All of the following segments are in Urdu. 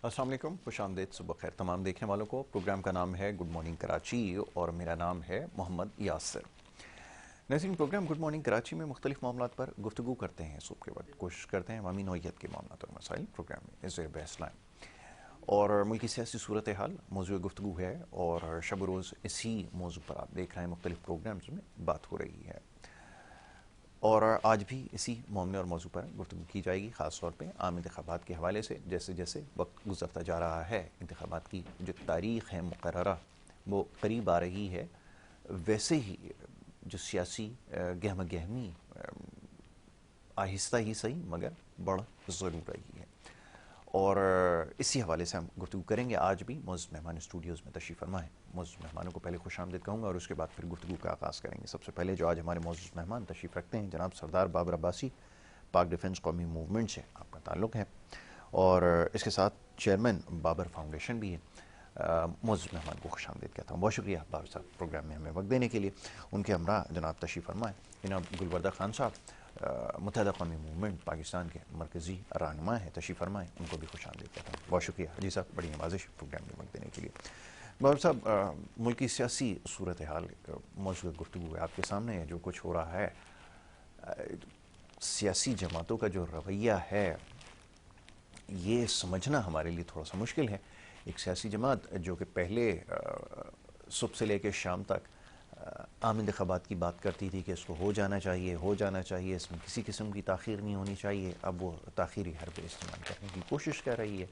السلام علیکم، خوش آمدید، صبح خیر تمام دیکھنے والوں کو۔ پروگرام کا نام ہے گڈ مارننگ کراچی اور میرا نام ہے محمد یاسر۔ ناظرین، پروگرام گڈ مارننگ کراچی میں مختلف معاملات پر گفتگو کرتے ہیں صبح کے وقت، کوشش کرتے ہیں عوامی نوعیت کے معاملات اور مسائل پروگرام میں زیر بحث لائیں، اور ملکی سیاسی صورتحال موضوع گفتگو ہے، اور شب و روز اسی موضوع پر آپ دیکھ رہے ہیں مختلف پروگرامز میں بات ہو رہی ہے، اور آج بھی اسی معاملے اور موضوع پر گفتگو کی جائے گی، خاص طور پہ عام انتخابات کے حوالے سے۔ جیسے جیسے وقت گزرتا جا رہا ہے، انتخابات کی جو تاریخ ہے مقررہ وہ قریب آ رہی ہے، ویسے ہی جو سیاسی گہمہ گہمی آہستہ ہی صحیح مگر بڑھ ضرور رہی ہے، اور اسی حوالے سے ہم گفتگو کریں گے۔ آج بھی معزز مہمان اسٹوڈیوز میں تشریف فرما ہے۔ معزز مہمانوں کو پہلے خوش آمدید کہوں گا اور اس کے بعد پھر گفتگو کا آغاز کریں گے۔ سب سے پہلے جو آج ہمارے معزز مہمان تشریف رکھتے ہیں جناب سردار بابر عباسی، پاک ڈیفنس قومی موومنٹ سے آپ کا تعلق ہے، اور اس کے ساتھ چیئرمین بابر فاؤنڈیشن بھی ہے۔ معزز مہمان کو خوش آمدید کہتا ہوں، بہت شکریہ بابر صاحب پروگرام میں ہمیں وقت دینے کے لیے۔ ان کے ہمراہ جناب تشریف فرمائیں جناب گلوردہ خان صاحب، متحدہ قومی موومنٹ پاکستان کے مرکزی رہنما ہیں، تشریف فرمائیں، ان کو بھی خوش آمدید کہتا ہوں، بہت شکریہ حاجی صاحب، بڑی نوازش پروگرام میں وقت دینے کے لیے۔ بابر صاحب، ملکی سیاسی صورتحال موضوع گفتگو ہے آپ کے سامنے ہے، جو کچھ ہو رہا ہے، سیاسی جماعتوں کا جو رویہ ہے یہ سمجھنا ہمارے لیے تھوڑا سا مشکل ہے۔ ایک سیاسی جماعت جو کہ پہلے صبح سے لے کے شام تک عام انتخابات کی بات کرتی تھی کہ اس کو ہو جانا چاہیے، ہو جانا چاہیے، اس میں کسی قسم کی تاخیر نہیں ہونی چاہیے، اب وہ تاخیری حربے استعمال کرنے کی کوشش کر رہی ہے۔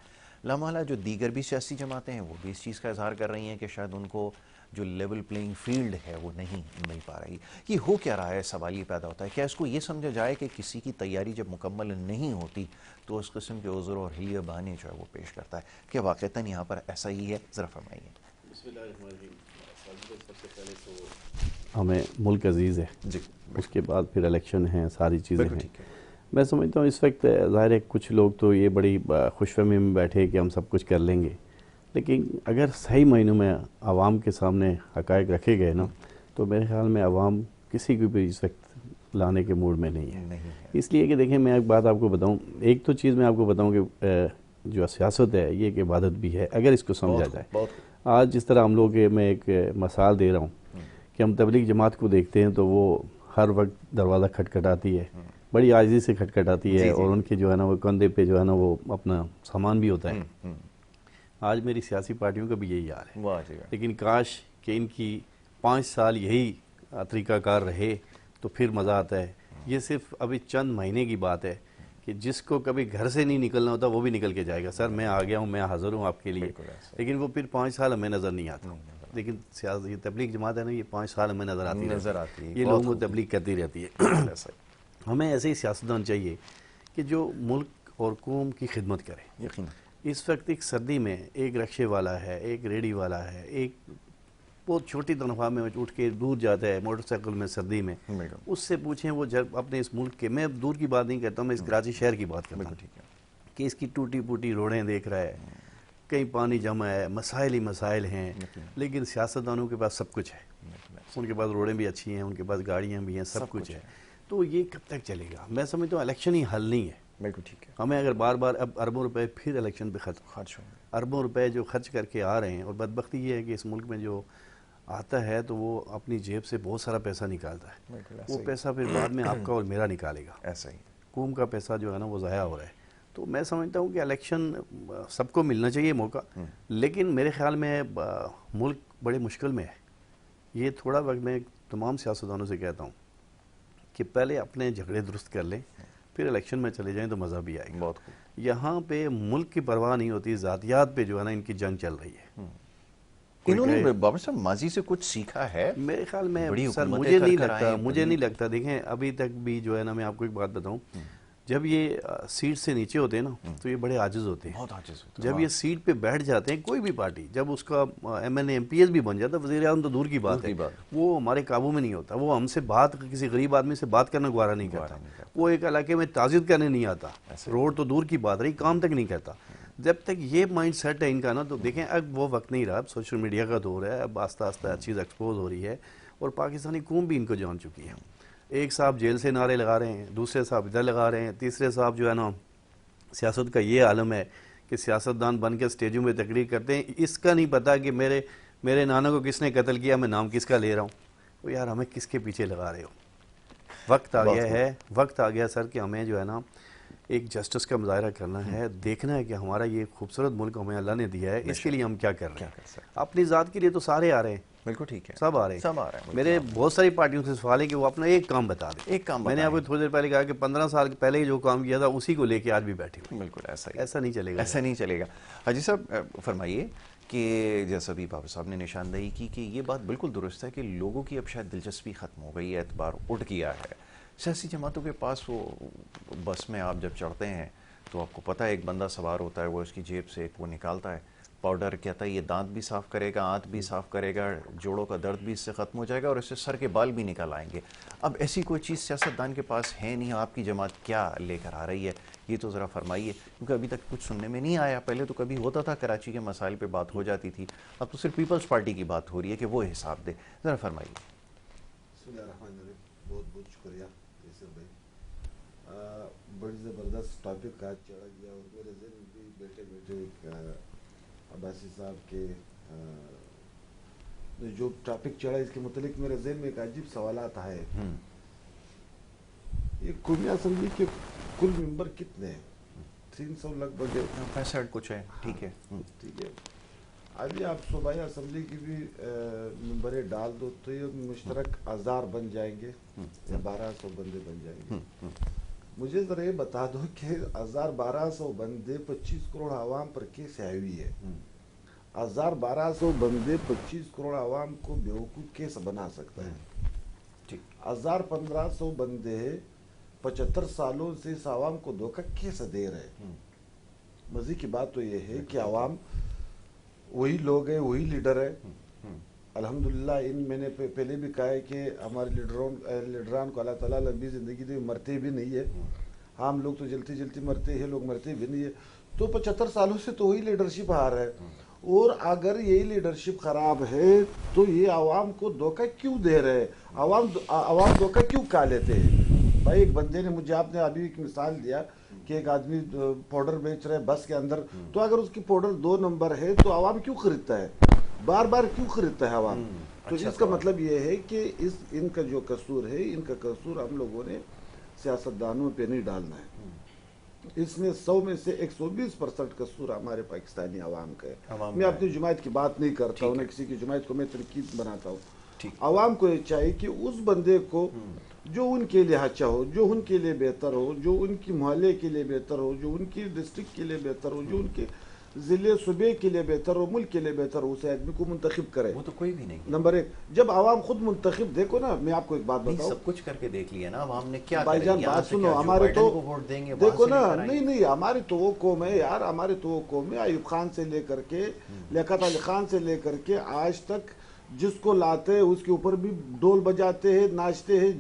لامحالہ جو دیگر بھی سیاسی جماعتیں ہیں وہ بھی اس چیز کا اظہار کر رہی ہیں کہ شاید ان کو جو لیول پلینگ فیلڈ ہے وہ نہیں مل پا رہی۔ یہ ہو کیا رہا ہے؟ سوال یہ پیدا ہوتا ہے، کیا اس کو یہ سمجھا جائے کہ کسی کی تیاری جب مکمل نہیں ہوتی تو اس قسم کے عذر اور حلیہ بہانے جو ہے وہ پیش کرتا ہے؟ کہ واقعتاً یہاں پر ایسا ہی ہے؟ ذرا فرمائیے۔ بسم اللہ الرحمن الرحیم۔ سب سے پہلے تو ہمیں ملک عزیز ہے، جی، اس کے بعد پھر الیکشن ہیں، ساری چیزیں بالکل ہیں۔ ٹھیک ہے۔ میں سمجھتا ہوں اس وقت ظاہر ہے کچھ لوگ تو یہ بڑی خوش فہمی میں بیٹھے کہ ہم سب کچھ کر لیں گے، لیکن اگر صحیح معنوں میں عوام کے سامنے حقائق رکھے گئے نا تو میرے خیال میں عوام کسی کو بھی اس وقت لانے کے موڈ میں نہیں ہے۔ اس لیے کہ دیکھیں، میں ایک بات آپ کو بتاؤں، ایک تو چیز میں آپ کو بتاؤں کہ جو سیاست ہے یہ ایک عبادت بھی ہے اگر اس کو سمجھا جائے۔ آج جس طرح ہم لوگ میں ایک مثال دے رہا ہوں کہ ہم تبلیغ جماعت کو دیکھتے ہیں تو وہ ہر وقت دروازہ کھٹکھٹاتی ہے، بڑی عاجزی سے کھٹکھٹاتی ہے، اور ان کے جو ہے نا وہ کندھے پہ جو ہے نا وہ اپنا سامان بھی ہوتا ہے۔ آج میری سیاسی پارٹیوں کا بھی یہی حال ہے، لیکن کاش کہ ان کی 5 سال یہی طریقہ کار رہے تو پھر مزہ آتا ہے۔ یہ صرف ابھی چند مہینے کی بات ہے کہ جس کو کبھی گھر سے نہیں نکلنا ہوتا وہ بھی نکل کے جائے گا، سر میں آ گیا ہوں، میں حاضر ہوں آپ کے لیے، لیکن وہ پھر 5 سال ہمیں نظر نہیں آتا۔ لیکن سیاسی تبلیغ جماعت ہے نا، یہ 5 سال ہمیں نظر آتی ہے، یہ لوگوں کو تبلیغ کرتی رہتی ہے۔ ہمیں ایسے ہی سیاستدان چاہیے کہ جو ملک اور قوم کی خدمت کرے۔ اس وقت ایک سردی میں ایک رکشے والا ہے، ایک ریڑھی والا ہے، ایک بہت چھوٹی تنخواہ میں اٹھ کے دور جاتا ہے موٹر سائیکل میں سردی میں، اس سے پوچھیں وہ جب اپنے اس ملک کے، میں دور کی بات نہیں کرتا ہوں، میں اس کراچی شہر کی بات کرتا ہوں کہ اس کی ٹوٹی پوٹی روڈیں دیکھ رہا ہے، کہیں پانی جمع ہے، مسائل ہی مسائل ہیں، لیکن سیاستدانوں کے پاس سب کچھ ہے، ان کے پاس روڈیں بھی اچھی ہیں، ان کے پاس گاڑیاں بھی ہیں، سب کچھ ہے۔ تو یہ کب تک چلے گا؟ میں سمجھتا ہوں الیکشن ہی حل نہیں ہے۔ بالکل ٹھیک ہے۔ ہمیں اگر بار بار اب اربوں روپے پھر الیکشن پہ خرچ ہوں، اربوں روپے جو خرچ کر کے آ رہے ہیں، اور بدبختی یہ ہے کہ اس ملک میں جو آتا ہے تو وہ اپنی جیب سے بہت سارا پیسہ نکالتا ہے، وہ پیسہ پھر بعد میں آپ کا اور میرا نکالے گا، ایسا ہی قوم کا پیسہ جو ہے نا وہ ضائع ہو رہا ہے۔ تو میں سمجھتا ہوں کہ الیکشن سب کو ملنا چاہیے موقع، لیکن میرے خیال میں ملک بڑے مشکل میں ہے۔ یہ تھوڑا وقت میں تمام سیاستدانوں سے کہتا ہوں کہ پہلے اپنے جھگڑے درست کر لیں، پھر الیکشن میں چلے جائیں تو مزہ بھی آئے گا۔ یہاں پہ ملک کی پرواہ نہیں ہوتی، ذاتیات پہ جو ہے نا ان کی جنگ چل رہی ہے۔ انہوں نے بابر صاحب ماضی سے کچھ سیکھا ہے؟ میرے خیال میں سر مجھے نہیں لگتا، دیکھیں ابھی تک بھی جو ہے نا، میں آپ کو ایک بات بتاؤں، جب یہ سیٹ سے نیچے ہوتے ہیں نا تو یہ بڑے عاجز ہوتے ہیں، جب یہ سیٹ پہ بیٹھ جاتے ہیں کوئی بھی پارٹی، جب اس کا M N A M P S بھی بن جاتا ہے، وزیر اعظم تو دور کی بات ہے، وہ ہمارے قابو میں نہیں ہوتا، وہ ہم سے بات، کسی غریب آدمی سے بات کرنا گوارا نہیں کرتا، وہ ایک علاقے میں تعزیت کرنے نہیں آتا، روڈ تو دور کی بات رہی، کام تک نہیں کرتا۔ جب تک یہ مائنڈ سیٹ ہے ان کا نا، تو دیکھیں اب وہ وقت نہیں رہا، اب سوشل میڈیا کا دور ہے، اب آہستہ آہستہ چیز ایکسپوز ہو رہی ہے، اور پاکستانی قوم بھی ان کو جان چکی ہے۔ ایک صاحب جیل سے نعرے لگا رہے ہیں، دوسرے صاحب ادھر لگا رہے ہیں، تیسرے صاحب جو ہے نا سیاست کا یہ عالم ہے کہ سیاستدان بن کے اسٹیجوں میں تقریر کرتے ہیں، اس کا نہیں پتا کہ میرے نانا کو کس نے قتل کیا، میں نام کس کا لے رہا ہوں. وہ یار ہمیں کس کے پیچھے لگا رہے ہو؟ وقت آ گیا سر کہ ہمیں جو ہے نا ایک جسٹس کا مظاہرہ کرنا ہے، دیکھنا ہے کہ ہمارا یہ خوبصورت ملک ہمیں اللہ نے دیا ہے، اس کے لیے ہم کیا کر رہے ہیں. اپنی ذات کے لیے تو سارے آ رہے ہیں، بالکل ٹھیک ہے، سب آ رہے ہیں. میرے بہت ساری پارٹیوں سے سوال ہے کہ وہ اپنا ایک کام بتا دیں. میں نے آپ کو تھوڑی دیر پہلے کہا کہ 15 سال پہلے جو کام کیا تھا اسی کو لے کے آج بھی بیٹھے ہوئے. بالکل ایسا نہیں چلے گا، ایسا نہیں چلے گا. حاجی صاحب فرمائیے کہ جیسا بھی بابا صاحب نے نشاندہی کی کہ یہ بات بالکل درست ہے کہ لوگوں کی اب شاید دلچسپی ختم ہو گئی ہے، اعتبار اٹھ گیا ہے. سیاسی جماعتوں کے پاس وہ بس میں آپ جب چڑھتے ہیں تو آپ کو پتہ ہے ایک بندہ سوار ہوتا ہے، وہ اس کی جیب سے ایک وہ نکالتا ہے پاؤڈر، کہتا ہے یہ دانت بھی صاف کرے گا، آنت بھی صاف کرے گا، جوڑوں کا درد بھی اس سے ختم ہو جائے گا اور اس سے سر کے بال بھی نکل آئیں گے. اب ایسی کوئی چیز سیاستدان کے پاس ہے نہیں. آپ کی جماعت کیا لے کر آ رہی ہے یہ تو ذرا فرمائیے، کیونکہ ابھی تک کچھ سننے میں نہیں آیا. پہلے تو کبھی ہوتا تھا کراچی کے مسائل پہ بات ہو جاتی تھی، اب تو صرف پیپلز پارٹی کی بات ہو رہی ہے کہ وہ حساب دے. ذرا فرمائیے. بسم اللہ الرحمن الرحیم. بہت بہت شکریہ یاسر بھائی. بڑی زبردست ٹاپک آج چڑھا گیا اور میرے ذہن بھی بیٹھے بیٹھے عباسی صاحب کے جو ٹاپک چڑھا اس کے متعلق میرے ذہن میں ایک عجیب سوالات آئے. یہ قومی اسمبلی کے کل ممبر کتنے ہیں؟ 300 لگ بھگ 65 کچھ ہے. ٹھیک ہے ٹھیک ہے. ابھی آپ صوبائی اسمبلی کی بھی ممبریں ڈال دو تو یہ مشترک 1000 بن جائیں گے یا 1200 بندے بن جائیں گے. مجھے ذرا یہ بتا دو کہ 1200 بندے 25 کروڑ عوام پر کیسے آئی ہوئی ہے؟ 1200 بندے 25 کروڑ عوام کو بیوقوف کیسے بنا سکتا ہے؟ 1500 بندے 75 سالوں سے اس عوام کو دھوکہ کیسے دے رہے؟ مزے کی بات تو یہ ہے کہ عوام وہی لوگ ہیں، وہی لیڈر ہے. الحمدللہ میں نے پہلے بھی کہا ہے کہ ہمارے لیڈران کو اللہ تعالیٰ لمبی زندگی دے، مرتے بھی نہیں ہے. ہم لوگ تو جلتی جلتی مرتے ہیں، لوگ مرتے بھی نہیں ہے. تو 75 سالوں سے تو وہی لیڈرشپ آ رہا ہے. اور اگر یہی لیڈرشپ خراب ہے تو یہ عوام کو دھوکہ کیوں دے رہے؟ عوام دھوکہ کیوں کھا لیتے ہیں؟ بھائی ایک بندے نے مجھے، آپ نے ابھی ایک مثال دیا کہ ایک آدمی پاؤڈر بیچ رہا ہے بس کے اندر، تو اگر اس کی پاؤڈر 2 نمبر ہے تو عوام کیوں خریدتا ہے؟ بار بار کیوں خریدتا ہے عوام؟ تو اس کا مطلب یہ ہے کہ ان کا جو قصور ہے، ان کا قصور ہم لوگوں نے سیاستدانوں پہ نہیں ڈالنا ہے. اس میں 100 میں سے 120% قصور ہمارے پاکستانی عوام کا ہے. میں اپنی جماعت کی بات نہیں کرتا ہوں، نہ کسی کی جماعت کو میں تنقید بناتا ہوں. عوام کو یہ چاہیے کہ اس بندے کو جو ان کے لیے اچھا ہو، جو ان کے لیے بہتر ہو، جو ان کی محلے کے لیے بہتر ہو، جو ان کی ڈسٹرکٹ کے لیے بہتر ہو، جو ان کے ضلع صوبے کے لیے بہتر ہو، ملک کے لیے بہتر ہو، اسے آدمی کو منتخب کرے. وہ تو کوئی بھی نہیں. نمبر 1، جب عوام خود منتخب، دیکھو نا میں آپ کو ایک بات بتاؤں، سب کچھ کر کے دیکھ لیا نا عوام نے کیا. بھائی جان بات سنو، ہمارے تو دیکھو نا، نہیں ہماری تو وہ قوم ہے یار، ہمارے تو وہ قوم ہے. ایوب خان سے لے کر کے لیاقت علی خان سے لے کر کے آج تک جس کو لاتے ہیں اس کے اوپر بھی ڈول بجاتے ہیں، ناچتے ہیں.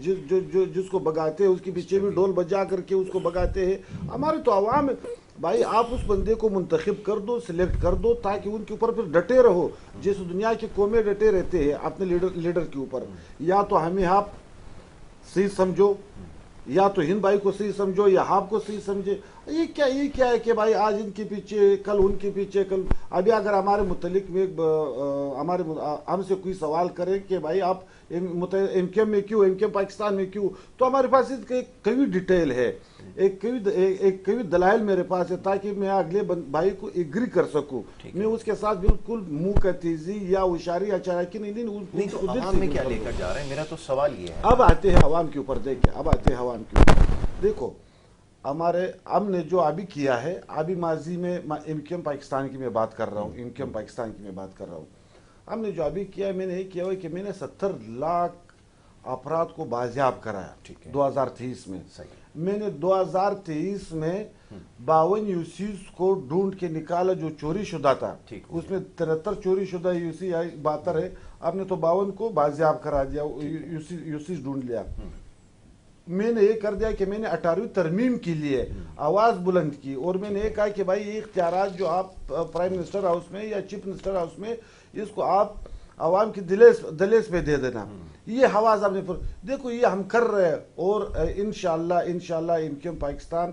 جس کو بگاتے ہیں اس کے پیچھے بھی ڈول بجا کر کے اس کو بگاتے ہیں. ہمارے تو عوام ہے. بھائی آپ اس بندے کو منتخب کر دو، سلیکٹ کر دو، تاکہ ان کے اوپر پھر ڈٹے رہو جس دنیا کی قومیں ڈٹے رہتے ہیں اپنے لیڈر کے اوپر. یا تو ہمیں آپ صحیح سمجھو، یا تو ہند بھائی کو صحیح سمجھو، یا آپ کو صحیح سمجھے. یہ کیا ہے کہ بھائی آج ان کے پیچھے، کل ان کے پیچھے، کل ابھی اگر ہمارے متعلق میں ہم سے کوئی سوال کرے کہ بھائی آپ ایم کیو میں کیوں، ایم کیو پاکستان میں کیوں، تو ہمارے پاس اس کا کئی ڈیٹیل ہے، ایک کئی دلائل میرے پاس ہے، تاکہ میں اگلے بھائی کو ایگری کر سکوں. میں اس کے ساتھ بالکل منہ کا تیزی یا اشاری یا چالاکی نہیں. عوام میں کیا لے کر جا رہے ہیں؟ میرا تو سوال یہ ہے. اب آتے ہیں عوام کے اوپر. دیکھو ہم نے جو ابھی کیا ہے، ابھی ماضی میں ایم کیو ایم پاکستان کی میں بات کر رہا ہوں، ہم نے جو ابھی کیا ہے، میں نے یہ کیا ہے کہ میں نے 70 لاکھ افراد کو بازیاب کرایا 2023 میں. میں نے 2023 میں 52 یوسیز کو ڈھونڈ کے نکالا جو چوری شدہ تھا. اس میں 73 چوری شدہ یوسی 72 ہے. آپ نے تو 52 کو بازیاب کرا دیا، یوسیز ڈھونڈ لیا. میں نے یہ کر دیا کہ میں نے 18ویں ترمیم کے لیے آواز بلند کی، اور میں نے یہ کہا کہ بھائی یہ اختیارات جو آپ پرائم منسٹر ہاؤس میں یا چیف منسٹر ہاؤس میں، اس کو آپ عوام کی دلیس پہ دے دینا. یہ آواز آپ نے دیکھو یہ ہم کر رہے ہیں. اور انشاءاللہ ایم کیو ایم پاکستان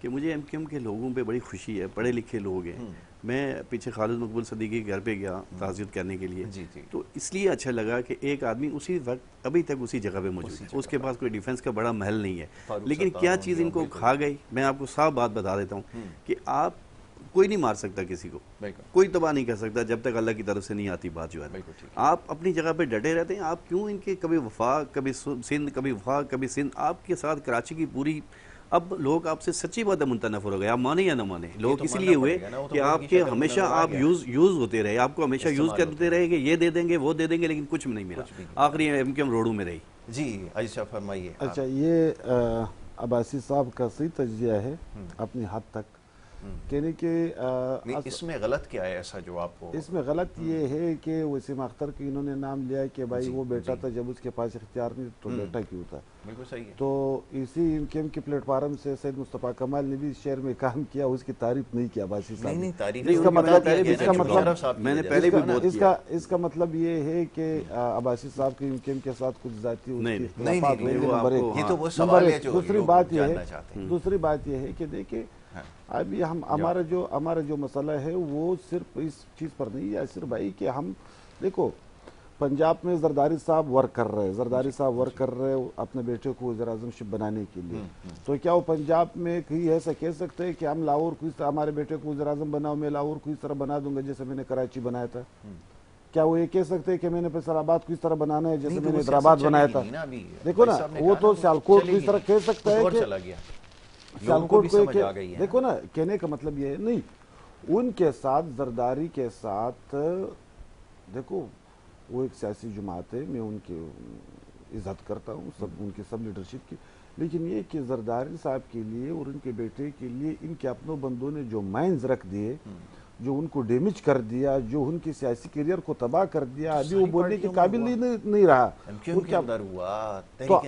کہ مجھے MQM کے لوگوں پہ بڑی خوشی ہے, پڑھے لکھے لوگ ہیں. میں پیچھے خالد مقبول صدیقی کے گھر پہ گیا تعزیت کرنے کے لیے, تو اس لیے اچھا لگا کہ ایک آدمی اسی وقت ابھی تک اسی جگہ پہ موجود ہے, اس کے پاس کوئی ڈیفنس کا بڑا محل نہیں ہے, لیکن کیا چیز ان کو کھا گئی. میں آپ کو صاف بات بتا دیتا ہوں کہ آپ کوئی نہیں مار سکتا کسی کو, کوئی تباہ نہیں کر سکتا جب تک اللہ کی طرف سے نہیں آتی بات جو ہے. آپ اپنی جگہ پہ ڈٹے رہتے ہیں. آپ کیوں ان کے کبھی وفاق, کبھی سندھ, کبھی وفاق, کبھی سندھ, آپ کے ساتھ کراچی کی پوری, اب لوگ آپ سے سچی بات ہے منتنفر ہو گئے, آپ مانیں یا نہ مانیں. لوگ اس لیے ہوئے کہ آپ کے ہمیشہ آپ یوز ہوتے رہے, آپ کو ہمیشہ یوز کرتے رہے کہ یہ دے دیں گے وہ دے دیں گے, لیکن کچھ نہیں ملا. آخری MQM روڈوں میں رہی. جی عائشہ فرمائیے. اچھا, یہ عباسی صاحب کا صحیح تجزیہ ہے اپنی حد تک, کہنے کہ اس میں غلط کیا ہے ایسا جو آپ کو؟ اس میں غلط یہ ہے کہ وسیم اختر کی انہوں نے نام لیا ہے کہ بھائی وہ بیٹا تھا جب اس کے پاس اختیار نہیں تو بیٹا کیوں تھا. بالکل صحیح ہے. تو اسی MQM کے پلیٹ فارم سے سید مصطفیٰ کمال نے بھی شہر میں کام کیا, اس کی تعریف نہیں کیا عباسی صاحب. نہیں تعریف اس کا مطلب میں نے پہلے بھی بہت کیا, اس کا مطلب یہ ہے کہ عباسی صاحب کے MQM کے ساتھ کچھ ذاتی اختلافات ہوئے. دوسری بات یہ ہے کہ دیکھیں ابھی ہمارا جو مسئلہ ہے وہ صرف اس چیز پر نہیں ہے صرف بھائی کہ ہم دیکھو پنجاب میں زرداری صاحب ورک کر رہے ہیں اپنے بیٹے کو وزیر اعظم شپ بنانے کے لیے. تو کیا وہ پنجاب میں کہیں ایسا کہہ سکتے ہیں کہ ہم لاہور کو اس طرح ہمارے بیٹے کو وزیر اعظم بناؤ, میں لاہور کو اس طرح بنا دوں گا جیسے میں نے کراچی بنایا تھا؟ کیا وہ یہ کہہ سکتے ہیں کہ میں نے فیصل آباد کو اس طرح بنانا ہے جیسے میں نے حیدرآباد بنایا تھا؟ دیکھو نا, وہ تو سیالکوٹ کو اس طرح کہہ سکتا ہے کہ سیالکوٹ کو, دیکھو نا, کہنے کا مطلب یہ ہے نہیں, ان کے ساتھ زرداری کے ساتھ دیکھو وہ ایک سیاسی جماعت ہے, میں ان کی عزت کرتا ہوں سب, ان کی سب لیڈرشپ کی, لیکن یہ کہ زرداری صاحب کے لیے اور ان کے بیٹے کے لیے ان کے اپنوں بندوں نے جو مائنز رکھ دیے, جو ان کو ڈیمیج کر دیا, جو ان کی سیاسی کیریئر کو تباہ کر دیا, ابھی وہ بولنے کے قابل ہی نہیں رہا.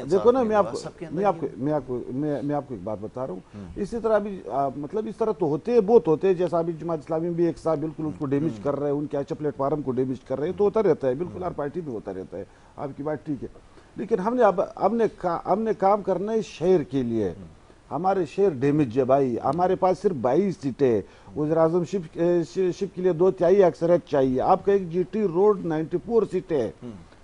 دیکھو نا, میں آپ کو ایک بات بتا رہا ہوں, اسی طرح ابھی مطلب اس طرح تو ہوتے ہیں, بہت ہوتے ہیں, جیسا ابھی جماعت اسلامی بھی ایک صاحب بالکل اس کو ڈیمیج کر رہے ہیں, ان کے اچھا پلیٹ فارم کو ڈیمیج کر رہے ہیں, تو ہوتا رہتا ہے, بالکل ہر پارٹی میں ہوتا رہتا ہے, آپ کی بات ٹھیک ہے. لیکن ہم نے کام کرنا ہے شہر کے لیے. ہمارے شہر ڈیمیج ہے بھائی, ہمارے پاس صرف 22 سیٹیں, وزیر اعظم شپ کے لیے 2/3 اکثریت چاہیے. آپ کا ایک GT روڈ 94 سیٹیں,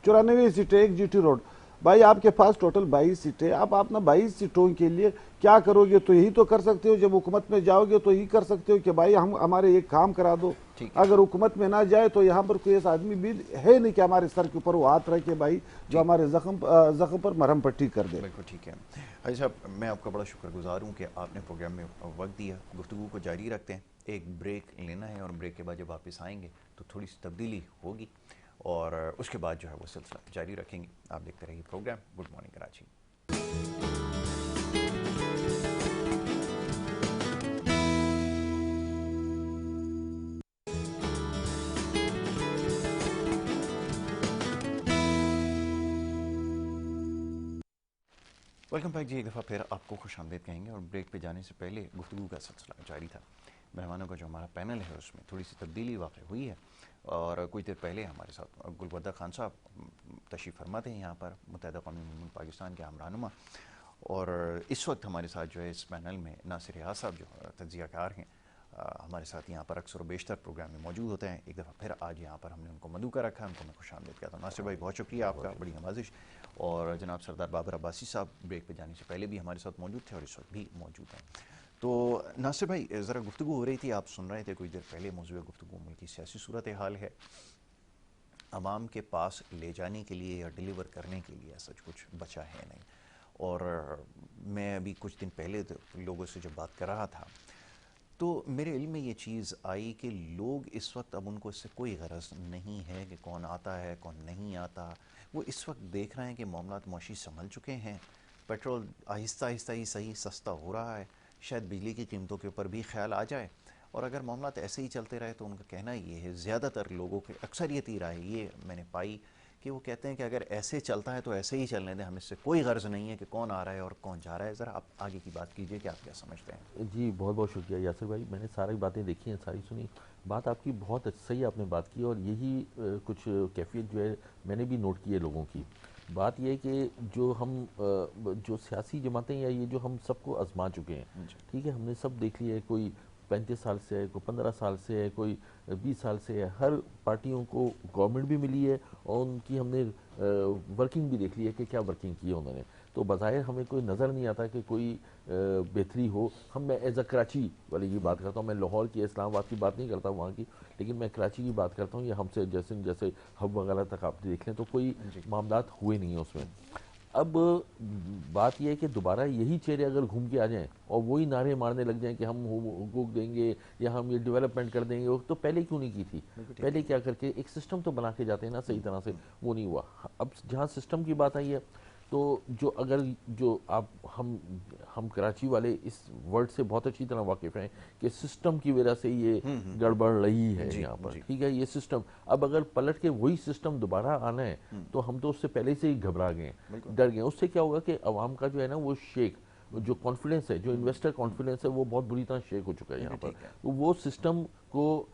94 سیٹیں ایک GT روڈ. بھائی آپ کے پاس ٹوٹل 22 سیٹیں, آپ اپنا 22 سیٹوں کے لیے کیا کرو گے؟ تو یہی تو کر سکتے ہو, جب حکومت میں جاؤ گے تو یہی کر سکتے ہو کہ بھائی ہمارے ایک کام کرا دو. اگر حکومت میں نہ جائے تو یہاں پر کوئی ایسا آدمی بھی ہے نہیں کہ ہمارے سر کے اوپر وہ ہاتھ رکھے بھائی جو ہمارے زخم پر مرہم پٹی کر دے. بالکل ٹھیک ہے. حاجی صاحب میں آپ کا بڑا شکر گزار ہوں کہ آپ نے پروگرام میں وقت دیا. گفتگو کو جاری رکھتے ہیں, ایک بریک لینا ہے, اور بریک کے بعد جب واپس آئیں گے تو تھوڑی سی تبدیلی ہوگی, اور اس کے بعد جو ہے وہ سلسلہ جاری رکھیں گے. آپ دیکھتے رہیے programme good morning Karachi. Welcome back جی, ایک دفعہ پھر آپ کو خوش آمدید کہیں گے. اور بریک پہ جانے سے پہلے گفتگو کا سلسلہ جاری تھا. مہمانوں کا جو ہمارا پینل ہے اس میں تھوڑی سی تبدیلی واقع ہوئی ہے, اور کچھ دیر پہلے ہمارے ساتھ گلبردہ خان صاحب تشریف فرما تھے یہاں پر, متحدہ قومی ملک پاکستان کے ہم رہنما, اور اس وقت ہمارے ساتھ جو ہے اس پینل میں ناصر ریاض صاحب جو تجزیہ کار ہیں, ہمارے ساتھ یہاں پر اکثر و بیشتر پروگرام میں موجود ہوتے ہیں. ایک دفعہ پھر آج یہاں پر ہم نے ان کو مدعو کر رکھا ہے, ان کو میں خوش آمدید کہتا ہوں. ناصر بھائی بہت شکریہ آپ کا, بڑی نوازش. اور جناب سردار بابر عباسی صاحب بریک پہ جانے سے پہلے بھی ہمارے ساتھ موجود تھے اور اس وقت بھی موجود ہیں. تو ناصر بھائی ذرا گفتگو ہو رہی تھی, آپ سن رہے تھے کچھ دیر پہلے, موضوع گفتگو ملک کی سیاسی صورتحال ہے. عوام کے پاس لے جانے کے لیے یا ڈیلیور کرنے کے لیے ایسا کچھ بچا ہے نہیں. اور میں ابھی کچھ دن پہلے لوگوں سے جب بات کر رہا تھا تو میرے علم میں یہ چیز آئی کہ لوگ اس وقت اب ان کو اس سے کوئی غرض نہیں ہے کہ کون آتا ہے کون نہیں آتا. وہ اس وقت دیکھ رہے ہیں کہ معاملات معاشی سنبھل چکے ہیں, پیٹرول آہستہ آہستہ ہی صحیح سستا ہو رہا ہے, شاید بجلی کی قیمتوں کے اوپر بھی خیال آ جائے, اور اگر معاملات ایسے ہی چلتے رہے تو ان کا کہنا یہ ہے, زیادہ تر لوگوں کے اکثریتی رائے یہ میں نے پائی کہ وہ کہتے ہیں کہ اگر ایسے چلتا ہے تو ایسے ہی چلنے دیں, ہمیں اس سے کوئی غرض نہیں ہے کہ کون آ رہا ہے اور کون جا رہا ہے. ذرا آپ آگے کی بات کیجئے کہ آپ کیا سمجھتے ہیں. جی بہت بہت شکریہ یاسر بھائی, میں نے ساری باتیں دیکھی ہیں, ساری سنی. بات آپ کی بہت صحیح آپ نے بات کی, اور یہی کچھ کیفیت جو ہے میں نے بھی نوٹ کی ہے لوگوں کی. بات یہ ہے کہ جو ہم جو سیاسی جماعتیں یا یہ جو ہم سب کو آزما چکے ہیں، ٹھیک ہے، ہم نے سب دیکھ لیا ہے، کوئی 35 سال سے ہے، کوئی 15 سال سے ہے، کوئی 20 سال سے ہے، ہر پارٹیوں کو گورنمنٹ بھی ملی ہے اور ان کی ہم نے ورکنگ بھی دیکھ لی ہے کہ کیا ورکنگ کی ہے انہوں نے. تو بظاہر ہمیں کوئی نظر نہیں آتا کہ کوئی بہتری ہو. میں ایز اے کراچی والی کی بات کرتا ہوں، میں لاہور کی اسلام آباد کی بات نہیں کرتا وہاں کی، لیکن میں کراچی کی بات کرتا ہوں. یہ ہم سے جیسے ہب وغیرہ تک آپ دیکھ لیں تو کوئی معاملات ہوئے نہیں ہیں اس میں. اب بات یہ ہے کہ دوبارہ یہی چہرے اگر گھوم کے آ جائیں اور وہی نعرے مارنے لگ جائیں کہ ہم حقوق دیں گے یا ہم یہ ڈیولپمنٹ کر دیں گے، تو پہلے کیوں نہیں کی تھی؟ پہلے کیا کر کے ایک سسٹم تو بنا کے جاتے ہیں نا صحیح طرح سے، وہ نہیں ہوا. اب جہاں سسٹم کی بات آئی ہے تو جو آپ ہم کراچی والے اس ورڈ سے بہت اچھی طرح واقف ہیں کہ سسٹم کی وجہ سے یہ گڑبڑ رہی ہے یہاں پر، ٹھیک ہے، یہ سسٹم. اب اگر پلٹ کے وہی سسٹم دوبارہ آنا ہے تو ہم تو اس سے پہلے سے ہی گھبرا گئے ہیں، ڈر گئے. اس سے کیا ہوگا کہ عوام کا جو ہے نا وہ شیک، جو کانفیڈنس ہے، جو انویسٹر کانفیڈنس ہے، وہ بہت بری طرح شیک ہو چکا ہے یہاں پر. وہ سسٹم کو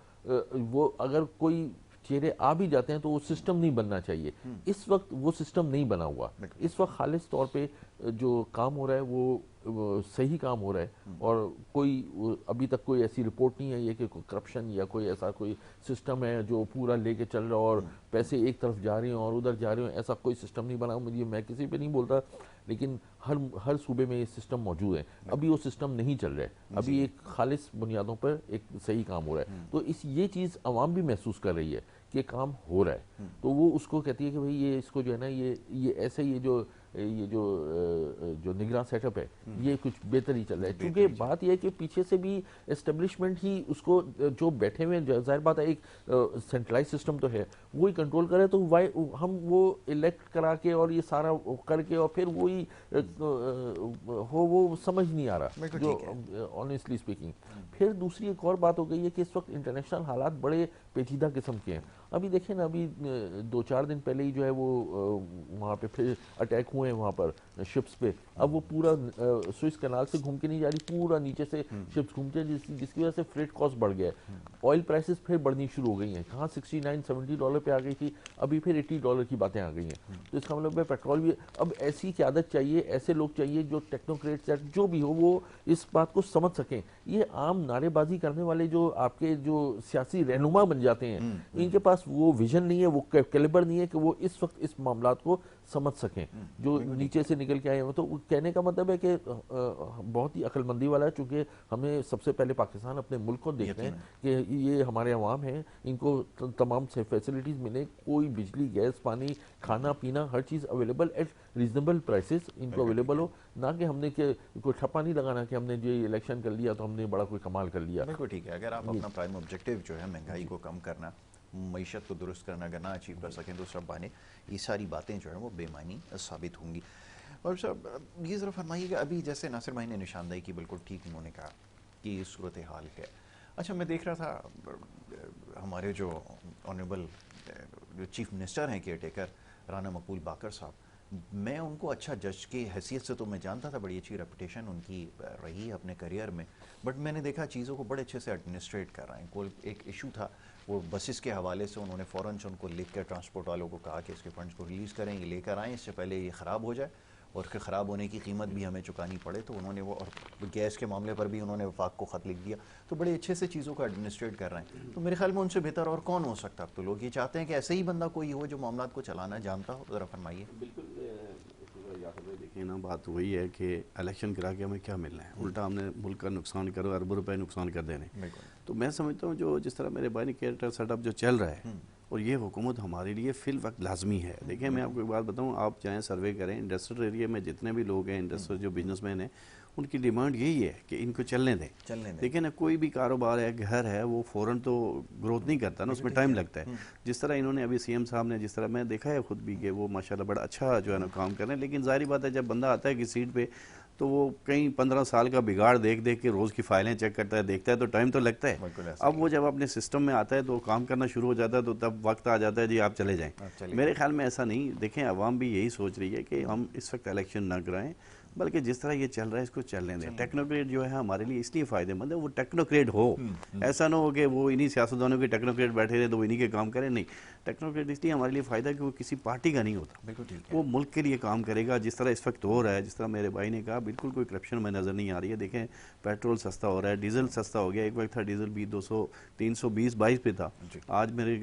وہ اگر کوئی چہرے آ بھی جاتے ہیں تو وہ سسٹم نہیں بننا چاہیے. اس وقت وہ سسٹم نہیں بنا ہوا. اس وقت خالص طور پہ جو کام ہو رہا ہے وہ صحیح کام ہو رہا ہے، اور کوئی ابھی تک کوئی ایسی رپورٹ نہیں ہے یہ کہ کرپشن یا کوئی ایسا کوئی سسٹم ہے جو پورا لے کے چل رہا اور پیسے ایک طرف جا رہے ہیں اور ادھر جا رہے ہیں. ایسا کوئی سسٹم نہیں بنا. مجھے میں کسی پہ نہیں بولتا، لیکن ہر صوبے میں یہ سسٹم موجود ہے. ابھی وہ سسٹم نہیں چل رہا ہے، ابھی ایک خالص بنیادوں پر ایک صحیح کام ہو رہا ہے. تو یہ چیز عوام بھی محسوس کر رہی ہے کہ کام ہو رہا ہے، تو وہ اس کو کہتی ہے کہ بھئی یہ اس کو جو ہے نا یہ ایسے یہ جو نگراں سیٹ اپ ہے یہ کچھ بہتر ہی چل رہا ہے. کیونکہ بات یہ ہے کہ پیچھے سے بھی اسٹیبلشمنٹ ہی اس کو جو بیٹھے ہوئے ظاہر بات ہے ایک سینٹرلائز سسٹم تو ہے وہی کنٹرول کرے، تو ہم وہ الیکٹ کرا کے اور یہ سارا کر کے اور پھر وہی وہ سمجھ نہیں آ رہا جو آنیسٹلی اسپیکنگ. پھر دوسری ایک اور بات ہو گئی ہے کہ اس وقت انٹرنیشنل حالات بڑے پیچیدہ قسم کے ہیں. ابھی دیکھیں نا، ابھی 2-4 دن پہلے ہی جو ہے وہ وہاں پہ پھر اٹیک ہوئے ہیں وہاں پر شپس پہ. اب وہ پورا سوئس کنال سے گھوم کے نہیں جا رہی، پورا نیچے سے شپس گھومتے ہیں، جس کی وجہ سے فریٹ کاسٹ بڑھ گیا ہے. آئل پرائسز پھر بڑھنی شروع ہو گئی ہیں. کہاں $69-70 پہ آ گئی تھی، ابھی پھر $80 کی باتیں آ گئی ہیں. تو اس کا مطلب ہے پیٹرول بھی اب ایسی قیادت چاہیے، ایسے لوگ چاہیے جو ٹیکنوکریٹس جو بھی ہو وہ اس بات کو سمجھ سکیں. یہ عام نعرے بازی کرنے والے جو آپ کے جو سیاسی رہنما بن جاتے ہیں، ان کے پاس وہ ویژن نہیں ہے، وہ کیلیبر نہیں ہے کہ وہ اس وقت اس معاملات کو سمجھ سکیں جو نیچے سے نکل کے آئے ہیں. تو کہنے کا مطلب ہے کہ بہت ہی عقل مندی والا ہے، چونکہ ہمیں سب سے پہلے پاکستان اپنے ملک کو دیکھتے ہیں کہ یہ ہمارے عوام ہیں، ان کو تمام سے فیسلٹیز ملیں، کوئی بجلی، گیس، پانی، کھانا پینا، ہر چیز اویلیبل ایٹ ریزنیبل پرائسز ان کو اویلیبل ہو. نہ کہ ہم نے کوئی ٹھپا نہیں لگانا کہ ہم نے جو الیکشن کر لیا تو ہم نے بڑا کوئی کمال کر لیا. بالکل ٹھیک ہے. اگر آپ اپنا پرائم آبجیکٹیو جو ہے مہنگائی کو کم کرنا، معیشت کو درست کرنا اگر نہ اچیو کر سکیں تو سب بانے یہ ساری باتیں جو ہیں وہ بے معنی ثابت ہوں گی. اور صاحب یہ ذرا فرمائیے کہ ابھی جیسے ناصر بھائی نے نشاندہی کی، بالکل ٹھیک انہوں نے کہا کہ یہ صورتحال ہے. اچھا، میں دیکھ رہا تھا ہمارے جو آنریبل جو چیف منسٹر ہیں کیئر ٹیکر رانا مقبول باقر صاحب، میں ان کو اچھا جج کی حیثیت سے تو میں جانتا تھا، بڑی اچھی ریپوٹیشن ان کی رہی ہے اپنے کریئر میں، بٹ میں نے دیکھا چیزوں کو بڑے اچھے سے ایڈمنسٹریٹ کر رہے ہیں. کوئی ایک ایشو تھا وہ بسز کے حوالے سے، انہوں نے فوراً سے ان کو لکھ کے ٹرانسپورٹ والوں کو کہا کہ اس کے فنڈز کو ریلیز کریں، یہ لے کر آئیں اس سے پہلے یہ خراب ہو جائے اور پھر خراب ہونے کی قیمت بھی ہمیں چکانی پڑے. تو انہوں نے وہ، اور گیس کے معاملے پر بھی انہوں نے وفاق کو خط لکھ دیا. تو بڑے اچھے سے چیزوں کو ایڈمنسٹریٹ کر رہے ہیں. تو میرے خیال میں ان سے بہتر اور کون ہو سکتا؟ اب تو لوگ یہ چاہتے ہیں کہ ایسے ہی بندہ کوئی ہو جو معاملات کو چلانا جانتا ہو. ذرا فرمائیے. بالکل دیکھیں نا، بات وہی ہے کہ الیکشن کرا کے ہمیں کیا ملنا ہے، الٹا ہم نے ملک کا نقصان کرو، اربوں روپے نقصان کر دینے. تو میں سمجھتا ہوں جو جس طرح میرے بھائی نے کیئر سیٹ اپ جو چل رہا ہے، اور یہ حکومت ہمارے لیے فی الوقت لازمی ہے. دیکھیں میں آپ کو ایک بات بتاؤں، آپ چاہیں سروے کریں انڈسٹریل ایریا میں جتنے بھی لوگ ہیں، انڈسٹریل جو بزنس مین ہیں، ان کی ڈیمانڈ یہی ہے کہ ان کو چلنے دیں. دیکھیں نا، کوئی بھی کاروبار ہے، گھر ہے، وہ فوراً تو گروتھ نہیں کرتا نا، اس میں ٹائم لگتا ہے. جس طرح انہوں نے ابھی سی ایم صاحب نے، جس طرح میں دیکھا ہے خود بھی کہ وہ ماشاءاللہ بڑا اچھا جو ہے نا کام کر رہے ہیں. لیکن ظاہری بات ہے جب بندہ آتا ہے کہ سیٹ پہ تو وہ کئی 15 سال کا بگاڑ دیکھ کے روز کی فائلیں چیک کرتا ہے، دیکھتا ہے، تو ٹائم تو لگتا ہے. اب وہ جب اپنے سسٹم میں آتا ہے تو کام کرنا شروع ہو جاتا ہے، تو تب وقت آ جاتا ہے جی آپ چلے جائیں. میرے خیال میں ایسا نہیں. دیکھیں عوام بھی یہی سوچ رہی ہے کہ ہم اس وقت الیکشن نہ کرائیں، بلکہ جس طرح یہ چل رہا ہے اس کو چلنے دیں. ٹیکنوکریٹ جو ہے ہمارے لیے اس لیے فائدہ مند ہے وہ ٹیکنوکریٹ ہو, ایسا نہ ہو کہ وہ انہی سیاستدانوں کے ٹیکنوکریٹ بیٹھے رہے تو وہ انہی کے کام کریں. نہیں, ٹیکنوکریٹ اس لیے ہمارے لیے فائدہ کہ وہ کسی پارٹی کا نہیں ہوتا, وہ ملک کے لیے کام کرے گا. جس طرح اس وقت ہو رہا ہے, جس طرح میرے بھائی نے کہا, بالکل کوئی کرپشن میں نظر نہیں آ رہی ہے. دیکھیں پیٹرول سستا ہو رہا ہے, ڈیزل سستا ہو گیا. ایک وقت تھا ڈیزل بھی 200 320-22 پہ تھا, آج میرے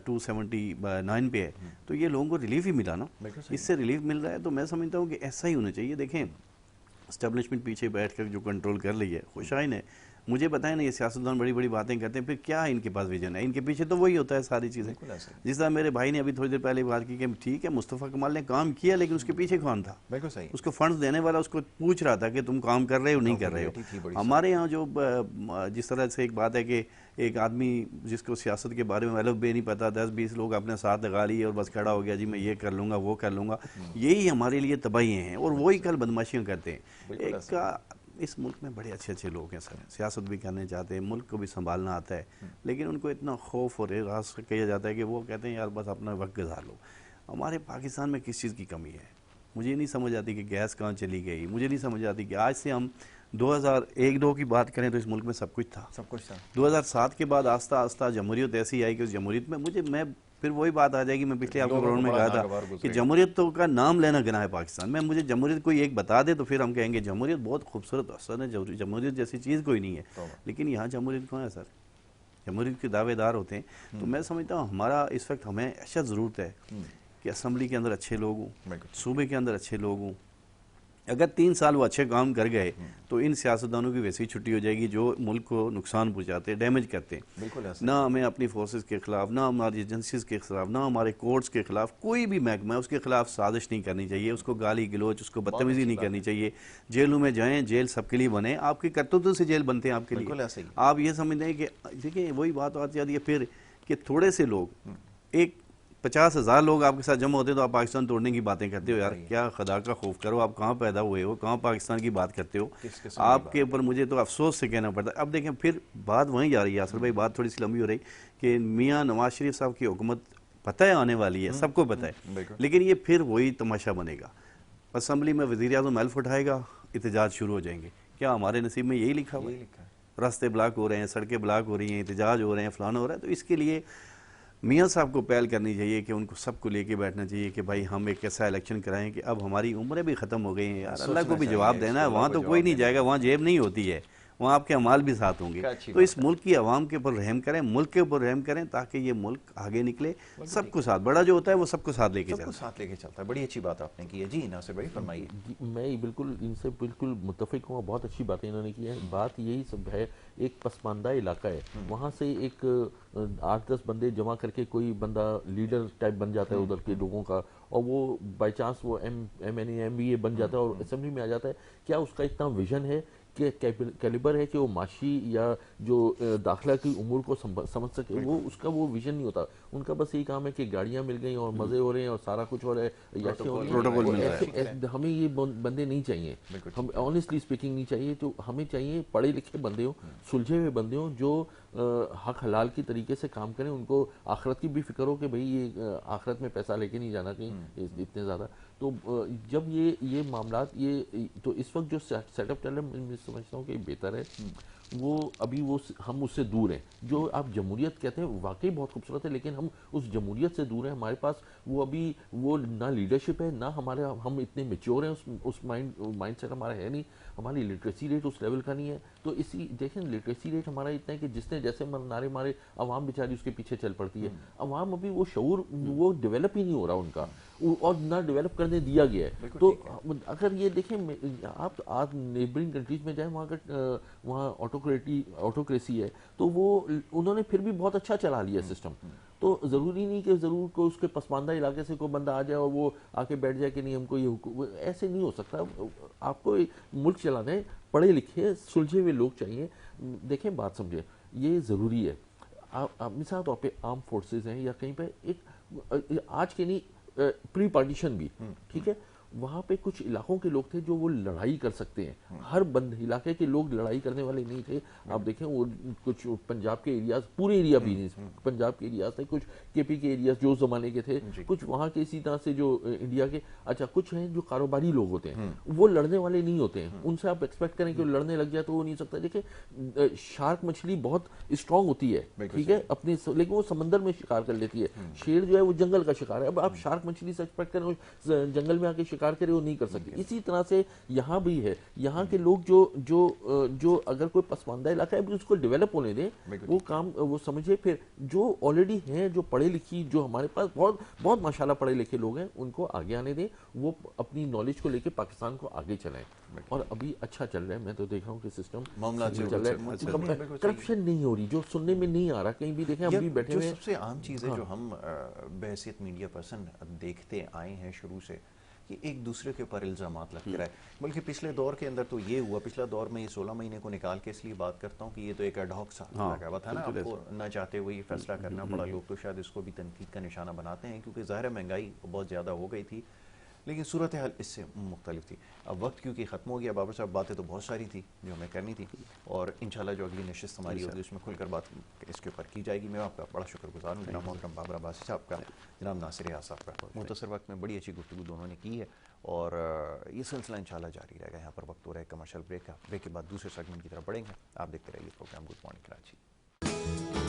279 پہ ہے. تو یہ لوگوں کو ریلیف ہی ملا نا, اس سے ریلیف مل رہا ہے. تو میں سمجھتا ہوں کہ ایسا ہی ہونا چاہیے. دیکھیں اسٹیبلشمنٹ پیچھے بیٹھ کر جو کنٹرول کر لی ہے, خوشائن ہے. مجھے بتائیں نا, یہ سیاستدان بڑی بڑی باتیں کرتے ہیں, پھر کیا ہے ان کے پاس ویژن ہے؟ ان کے پیچھے تو وہی ہوتا ہے ساری چیزیں. جس طرح میرے بھائی نے ابھی تھوڑی دیر پہلے بات کی کہ ٹھیک ہے مصطفیٰ کمال نے کام کیا, لیکن اس کے پیچھے کون تھا؟ بالکل صحیح. اس کو فنڈز دینے والا اس کو پوچھ رہا تھا کہ تم کام کر رہے ہو نہیں کر رہے ہو. ہمارے یہاں جو جس طرح سے ایک بات ہے کہ ایک آدمی جس کو سیاست کے بارے میں الف بے نہیں پتا, 10-20 لوگ اپنے ساتھ لگا لیے اور بس کھڑا ہو گیا, جی میں یہ کر لوں گا وہ کر لوں گا. یہی ہمارے لیے تباہی ہیں, اور وہی کل بدماشیاں کرتے ہیں. ایک اس ملک میں بڑے اچھے اچھے لوگ ہیں سر, سیاست بھی کرنے چاہتے ہیں, ملک کو بھی سنبھالنا آتا ہے, لیکن ان کو اتنا خوف اور اعراض کیا جاتا ہے کہ وہ کہتے ہیں یار بس اپنا وقت گزار لو. ہمارے پاکستان میں کس چیز کی کمی ہے؟ مجھے نہیں سمجھ آتی کہ گیس کہاں چلی گئی. مجھے نہیں سمجھ آتی کہ آج سے ہم 2001-2 کی بات کریں تو اس ملک میں سب کچھ تھا. 2007 کے بعد آہستہ آہستہ جمہوریت ایسی آئی کہ اس جمہوریت میں میں پھر وہی بات آ جائے گی, میں پچھلے آپ کے گراؤنڈ میں کہا تھا کہ جمہوریت تو کا نام لینا گناہ ہے پاکستان میں. مجھے جمہوریت کوئی ایک بتا دے تو پھر ہم کہیں گے جمہوریت بہت خوبصورت اثر ہے, جمہوریت جیسی چیز کوئی نہیں ہے. لیکن یہاں جمہوریت کہاں ہے سر؟ جمہوریت کے دعوے دار ہوتے ہیں. تو میں سمجھتا ہوں ہمارا اس وقت ہمیں اشد ضرورت ہے کہ اسمبلی کے اندر اچھے لوگ ہوں, صوبے کے اندر اچھے لوگ ہوں. اگر 3 سال وہ اچھے کام کر گئے تو ان سیاستدانوں کی ویسی چھٹی ہو جائے گی جو ملک کو نقصان پہنچاتے, ڈیمیج کرتے. نہ ہمیں اپنی فورسز کے خلاف, نہ ہماری ایجنسیز کے خلاف, نہ ہمارے کورٹس کے خلاف کوئی بھی محکمہ ہے اس کے خلاف سازش نہیں کرنی چاہیے, اس کو گالی گلوچ, اس کو بدتمیزی نہیں کرنی چاہیے. جیلوں میں جائیں, جیل سب کے لیے بنے, آپ کی کرتوتوں سے جیل بنتے ہیں آپ کے لیے. آپ یہ سمجھتے ہیں کہ دیکھیں وہی بات آتی ہے پھر کہ تھوڑے سے لوگ, ایک 50,000 لوگ آپ کے ساتھ جمع ہوتے ہیں تو آپ پاکستان توڑنے کی باتیں کرتے ہو. یار کیا خدا کا خوف کرو, آپ کہاں پیدا ہوئے ہو, کہاں پاکستان کی بات کرتے ہو؟ آپ کے اوپر مجھے تو افسوس سے کہنا پڑتا ہے. اب دیکھیں پھر بات وہیں جا رہی ہے. یاسر بھائی بات تھوڑی سی لمبی ہو رہی کہ میاں نواز شریف صاحب کی حکومت پتہ ہے آنے والی ہے, سب کو پتہ ہے, لیکن یہ پھر وہی تماشا بنے گا. اسمبلی میں وزیر اعظم ایلف اٹھائے گا, احتجاج شروع ہو جائیں گے. کیا ہمارے نصیب میں یہی لکھا ہوا ہے؟ راستے بلاک ہو رہے ہیں, سڑکیں بلاک ہو رہی ہیں, احتجاج ہو رہے ہیں, فلانا ہو رہا ہے. تو اس کے لیے میاں صاحب کو پہل کرنی چاہیے کہ ان کو سب کو لے کے بیٹھنا چاہیے کہ بھائی ہم ایک ایسا الیکشن کرائیں کہ اب ہماری عمریں بھی ختم ہو گئی ہیں یار, اللہ کو بھی جواب دینا ہے. وہاں تو کوئی نہیں جائے گا, وہاں جیب نہیں ہوتی ہے, وہاں آپ کے اعمال بھی ساتھ ہوں گے. تو اس ملک کی عوام کے اوپر رحم کریں, ملک کے اوپر رحم کریں تاکہ یہ ملک آگے نکلے. سب کو ساتھ, بڑا جو ہوتا ہے وہ سب کو ساتھ لے کے چلتا ہے. بڑی اچھی بات آپ نے کی ہے. جی ناصر بھائی فرمائیے. میں بالکل ان سے بالکل متفق ہوں, بہت اچھی باتیں انہوں نے کی ہیں. بات یہی سب ہے, ایک پسماندہ علاقہ ہے, وہاں سے ایک 8-10 بندے جمع کر کے کوئی بندہ لیڈر ٹائپ بن جاتا ہے ادھر کے لوگوں کا, اور وہ بائی چانس وہ M N A M B A بن جاتا ہے اور اسمبلی میں آ جاتا ہے. کیا اس کا اتنا ویژن ہے کہ کیلیبر ہے کہ وہ معاشی یا جو داخلہ کی امور کو سمجھ سکے؟ وہ اس کا وہ ویژن نہیں ہوتا. ان کا بس یہی کام ہے کہ گاڑیاں مل گئیں اور مزے ہو رہے ہیں اور سارا کچھ ہو رہا ہے, یاشیاں ہو رہی ہیں. ہمیں یہ بندے نہیں چاہیے, ہم آنیسٹلی اسپیکنگ نہیں چاہیے. تو ہمیں چاہیے پڑھے لکھے بندے ہوں, سلجھے ہوئے بندے ہوں, جو حق حلال کی طریقے سے کام کریں. ان کو آخرت کی بھی فکر ہو کہ بھئی یہ آخرت میں پیسہ لے کے نہیں جانا کہیں اتنے زیادہ. تو جب یہ معاملات یہ تو اس وقت جو سیٹ اپ چل رہا ہے, میں سمجھتا ہوں کہ بہتر ہے. وہ ابھی ہم اس سے دور ہیں. جو آپ جمہوریت کہتے ہیں واقعی بہت خوبصورت ہے, لیکن ہم اس جمہوریت سے دور ہیں. ہمارے پاس وہ ابھی وہ نہ لیڈرشپ ہے, نہ ہم اتنے میچور ہیں, اس مائنڈ سیٹ ہمارا ہے نہیں. ہماری لٹریسی ریٹ اس لیول کا نہیں ہے. تو دیکھیں لٹریسی ریٹ ہمارا اتنا ہے کہ جس نے جیسے نعرے مارے عوام بیچاری اس کے پیچھے چل پڑتی ہے. عوام ابھی وہ شعور وہ ڈیولپ ہی نہیں ہو رہا ان کا, اور نہ ڈیولپ کرنے دیا گیا ہے. تو اگر یہ دیکھیں آپ آج نیبرنگ کنٹریز میں جائیں, وہاں آٹوکریسی ہے, تو وہ انہوں نے پھر بھی بہت اچھا چلا لیا سسٹم. تو ضروری نہیں کہ ضرور کوئی اس کے پسماندہ علاقے سے کوئی بندہ آ جائے اور وہ آ کے بیٹھ جائے کہ نہیں ہم کو یہ ایسے نہیں ہو سکتا. آپ کو ملک چلانا ہے, پڑھے لکھے سلجھے ہوئے لوگ چاہیے. دیکھیں بات سمجھیں, یہ ضروری ہے. مثال طور پہ آرم فورسز ہیں یا کہیں پہ ایک آج کے نہیں پری پارٹیشن بھی ٹھیک ہے, وہاں پہ کچھ علاقوں کے لوگ تھے جو وہ لڑائی کر سکتے ہیں، ہر بند علاقے کے لوگ لڑائی کرنے والے نہیں تھے. آپ دیکھیں وہ کچھ پنجاب کے ایریاز، پورے ایریا بھی نہیں، پنجاب کے ایریاز تھے، کچھ کے پی کے ایریاز جو زمانے کے تھے، کچھ وہاں کے اسی طرح سے جو انڈیا کے، اچھا کچھ ہیں جو کاروباری لوگ ہوتے ہیں، وہ لڑنے والے نہیں ہوتے ہیں. ان سے آپ ایکسپیکٹ کریں کہ وہ لڑنے لگ جائے تو وہ نہیں سکتا. دیکھیں شارک مچھلی بہت اسٹرانگ ہوتی ہے، ٹھیک ہے اپنی، لیکن وہ سمندر میں شکار کر لیتی ہے. شیر جو ہے وہ جنگل کا شکار ہے. اب آپ شارک مچھلی سے ایکسپیکٹ کریں وہ جنگل میں آ کے شکار کرے، وہ نہیں کر سکتی. اسی طرح سے یہاں بھی ہے، یہاں کے لوگ جو اگر کوئی پسماندہ علاقہ ہے اس کو ڈیولپ ہونے دیں، وہ کام وہ سمجھے. پھر جو آلریڈی ہیں، جو پڑھے لکھی، جو ہمارے پاس بہت ماشاءاللہ پڑھے لکھے لوگ ہیں، ان کو آگے آنے دیں، وہ اپنی نالج کو لے کے پاکستان کو آگے چلائیں. اور ابھی اچھا چل رہا ہے، میں تو دیکھ رہا ہوں کہ سسٹم معاملات چل رہا ہے. کرپشن نہیں ہو رہی، جو سننے میں نہیں آ رہا کہیں بھی. دیکھیں ابھی بیٹھے ہوئے سب سے عام چیز ہے جو ہم بحیثیت میڈیا پرسن دیکھتے آئے ہیں شروع سے، کہ ایک دوسرے کے اوپر الزامات لگتے رہے. بلکہ پچھلے دور کے اندر تو یہ ہوا، پچھلا دور میں یہ 16 مہینے کو نکال کے اس لیے بات کرتا ہوں کہ یہ تو ایک ایڈ ہاک سا لگا ہوا تھا نا، آپ کو نہ چاہتے ہوئے یہ فیصلہ کرنا پڑا. لوگ تو شاید اس کو بھی تنقید کا نشانہ بناتے ہیں کیونکہ ظاہر مہنگائی بہت زیادہ ہو گئی تھی، لیکن صورتحال اس سے مختلف تھی. اب وقت کیونکہ ختم ہو گیا بابر صاحب، باتیں تو بہت ساری تھی جو ہمیں کرنی تھی، اور انشاءاللہ جو اگلی نشست ہماری ہوگی اس میں کھل کر بات اس کے اوپر کی جائے گی. میں آپ کا بڑا شکر گزار ہوں جناب محترم بابر عباسی صاحب کا، جناب ناصر ریاض صاحب کا. مختصر وقت میں بڑی اچھی گفتگو دونوں نے کی ہے، اور یہ سلسلہ انشاءاللہ جاری رہے گا. یہاں پر وقت ہو رہا ہے کمرشل بریک کا. بریک کے بعد دوسرے سیگمنٹ کی طرف بڑھیں گے. آپ دیکھتے رہیے پروگرام گڈ مارننگ کراچی.